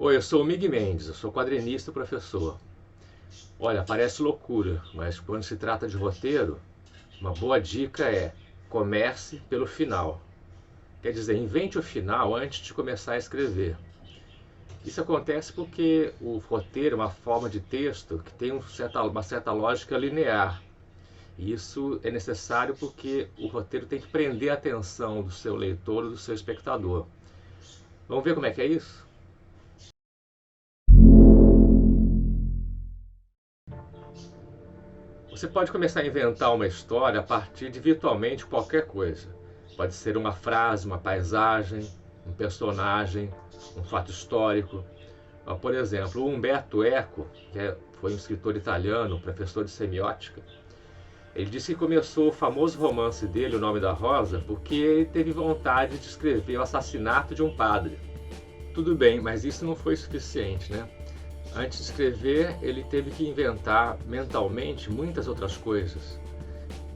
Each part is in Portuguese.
Oi, eu sou o Mig Mendes, eu sou quadrinista e professor. Olha, parece loucura, mas quando se trata de roteiro, uma boa dica é comece pelo final. Quer dizer, invente o final antes de começar a escrever. Isso acontece porque o roteiro é uma forma de texto que tem uma certa lógica linear. E isso é necessário porque o roteiro tem que prender a atenção do seu leitor ou do seu espectador. Vamos ver como é que é isso? Você pode começar a inventar uma história a partir de virtualmente qualquer coisa. Pode ser uma frase, uma paisagem, um personagem, um fato histórico. Por exemplo, o Umberto Eco, foi um escritor italiano, professor de semiótica, ele disse que começou o famoso romance dele, O Nome da Rosa, porque ele teve vontade de escrever o assassinato de um padre. Tudo bem, mas isso não foi suficiente, né? Antes de escrever, ele teve que inventar mentalmente muitas outras coisas.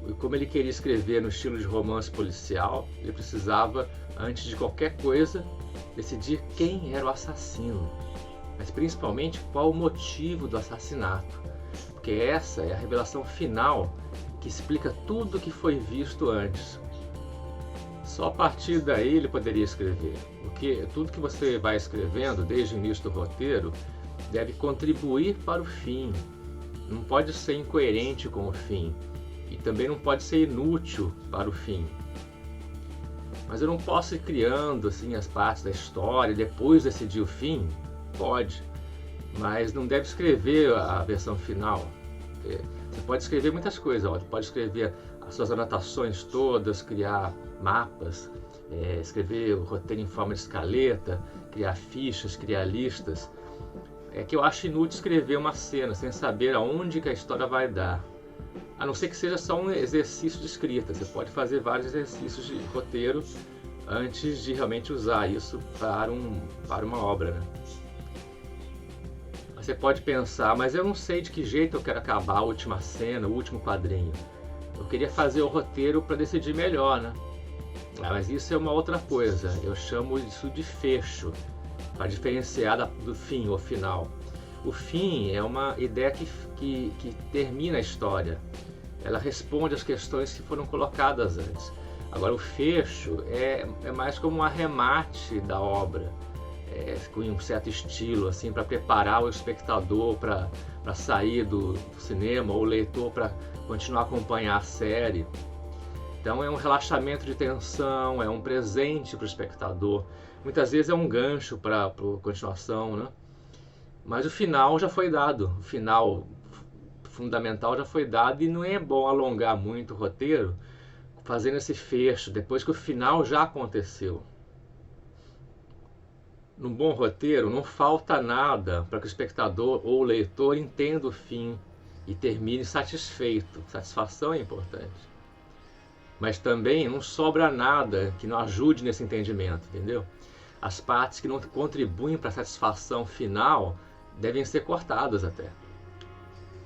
E como ele queria escrever no estilo de romance policial, ele precisava, antes de qualquer coisa, decidir quem era o assassino, mas principalmente qual o motivo do assassinato, porque essa é a revelação final que explica tudo o que foi visto antes. Só a partir daí ele poderia escrever, porque tudo que você vai escrevendo desde o início do roteiro deve contribuir para o fim, não pode ser incoerente com o fim e também não pode ser inútil para o fim. Mas eu não posso ir criando assim as partes da história e depois decidir o fim? Pode, mas não deve escrever a versão final. Você pode escrever muitas coisas, você pode escrever as suas anotações todas, criar mapas, escrever o roteiro em forma de escaleta, criar fichas, criar listas. É que eu acho inútil escrever uma cena sem saber aonde que a história vai dar. A não ser que seja só um exercício de escrita. Você pode fazer vários exercícios de roteiro antes de realmente usar isso para uma obra, né? Você pode pensar, mas eu não sei de que jeito eu quero acabar a última cena, o último quadrinho. Eu queria fazer o roteiro para decidir melhor, né? Mas isso é uma outra coisa. Eu chamo isso de fecho, para diferenciar do fim ou final. O fim é uma ideia que termina a história. Ela responde às questões que foram colocadas antes. Agora, o fecho é mais como um arremate da obra, com um certo estilo, assim, para preparar o espectador para sair do cinema, ou o leitor para continuar a acompanhar a série. Então é um relaxamento de tensão, é um presente para o espectador. Muitas vezes é um gancho para a continuação, né? Mas o final já foi dado, o final fundamental já foi dado, e não é bom alongar muito o roteiro fazendo esse fecho depois que o final já aconteceu. Num bom roteiro não falta nada para que o espectador ou o leitor entenda o fim e termine satisfeito. Satisfação é importante. Mas também não sobra nada que não ajude nesse entendimento, entendeu? As partes que não contribuem para a satisfação final devem ser cortadas até.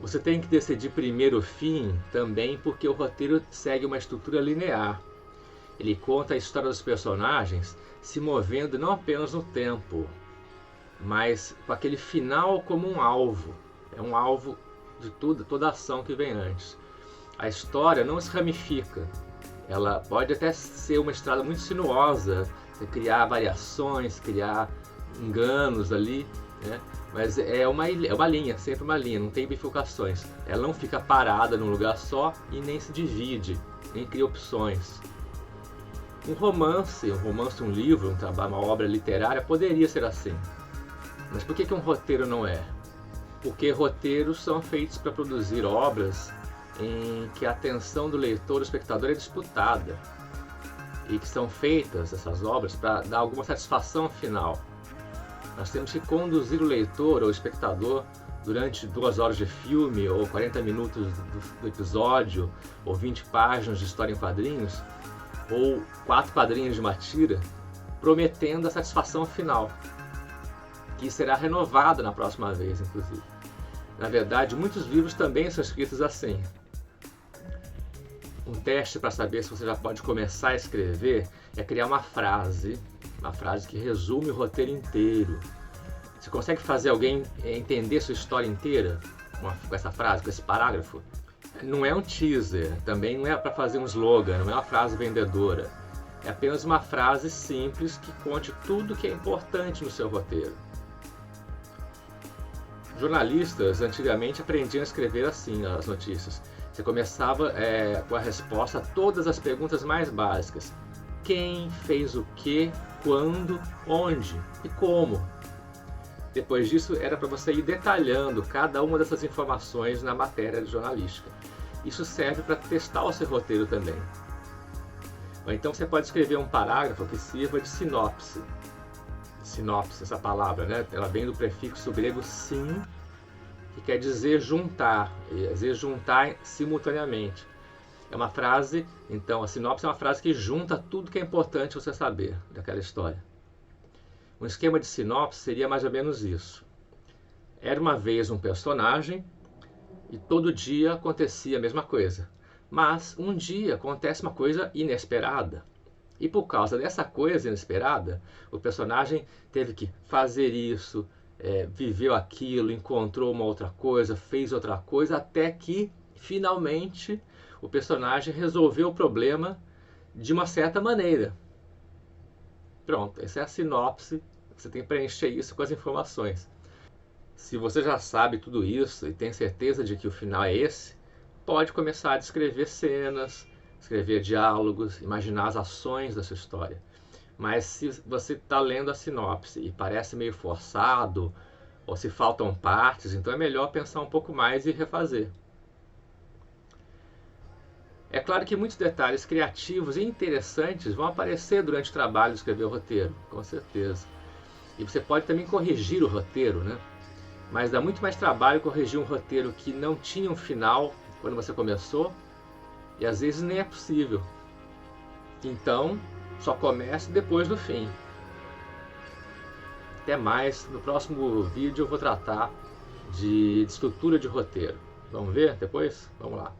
Você tem que decidir primeiro o fim também porque o roteiro segue uma estrutura linear. Ele conta a história dos personagens se movendo não apenas no tempo, mas com aquele final como um alvo. É um alvo de toda a ação que vem antes. A história não se ramifica. Ela pode até ser uma estrada muito sinuosa, você criar variações, criar enganos ali, né? Mas é uma linha, sempre uma linha, não tem bifurcações. Ela não fica parada num lugar só e nem se divide, nem cria opções. Um romance, um livro, um trabalho, uma obra literária poderia ser assim. Mas por que um roteiro não é? Porque roteiros são feitos para produzir obras em que a atenção do leitor, do espectador, é disputada, e que são feitas essas obras para dar alguma satisfação final. Nós temos que conduzir o leitor ou o espectador durante 2 horas de filme, ou 40 minutos do episódio, ou 20 páginas de história em quadrinhos, ou 4 quadrinhos de uma tira, prometendo a satisfação final, que será renovada na próxima vez, inclusive. Na verdade, muitos livros também são escritos assim. Um teste para saber se você já pode começar a escrever é criar uma frase que resume o roteiro inteiro. Você consegue fazer alguém entender sua história inteira com essa frase, com esse parágrafo? Não é um teaser, também não é para fazer um slogan, não é uma frase vendedora. É apenas uma frase simples que conte tudo que é importante no seu roteiro. Jornalistas antigamente aprendiam a escrever assim as notícias. Você começava com a resposta a todas as perguntas mais básicas. Quem fez o que, quando, onde e como. Depois disso era para você ir detalhando cada uma dessas informações na matéria de jornalística. Isso serve para testar o seu roteiro também. Ou então você pode escrever um parágrafo que sirva de sinopse. Sinopse, essa palavra, né? Ela vem do prefixo grego sim, que quer dizer juntar, e às vezes juntar simultaneamente. É uma frase, então a sinopse é uma frase que junta tudo que é importante você saber daquela história. Um esquema de sinopse seria mais ou menos isso. Era uma vez um personagem e todo dia acontecia a mesma coisa. Mas um dia acontece uma coisa inesperada. E por causa dessa coisa inesperada, o personagem teve que fazer isso, viveu aquilo, encontrou uma outra coisa, fez outra coisa, até que finalmente o personagem resolveu o problema de uma certa maneira. Pronto, essa é a sinopse. Você tem que preencher isso com as informações. Se você já sabe tudo isso e tem certeza de que o final é esse, pode começar a descrever cenas, escrever diálogos, imaginar as ações da sua história. Mas se você está lendo a sinopse e parece meio forçado, ou se faltam partes, então é melhor pensar um pouco mais e refazer. É claro que muitos detalhes criativos e interessantes vão aparecer durante o trabalho de escrever o roteiro, com certeza. E você pode também corrigir o roteiro, né? Mas dá muito mais trabalho corrigir um roteiro que não tinha um final quando você começou, e às vezes nem é possível. Então, só comece depois do fim. Até mais, no próximo vídeo eu vou tratar de estrutura de roteiro. Vamos ver depois? Vamos lá.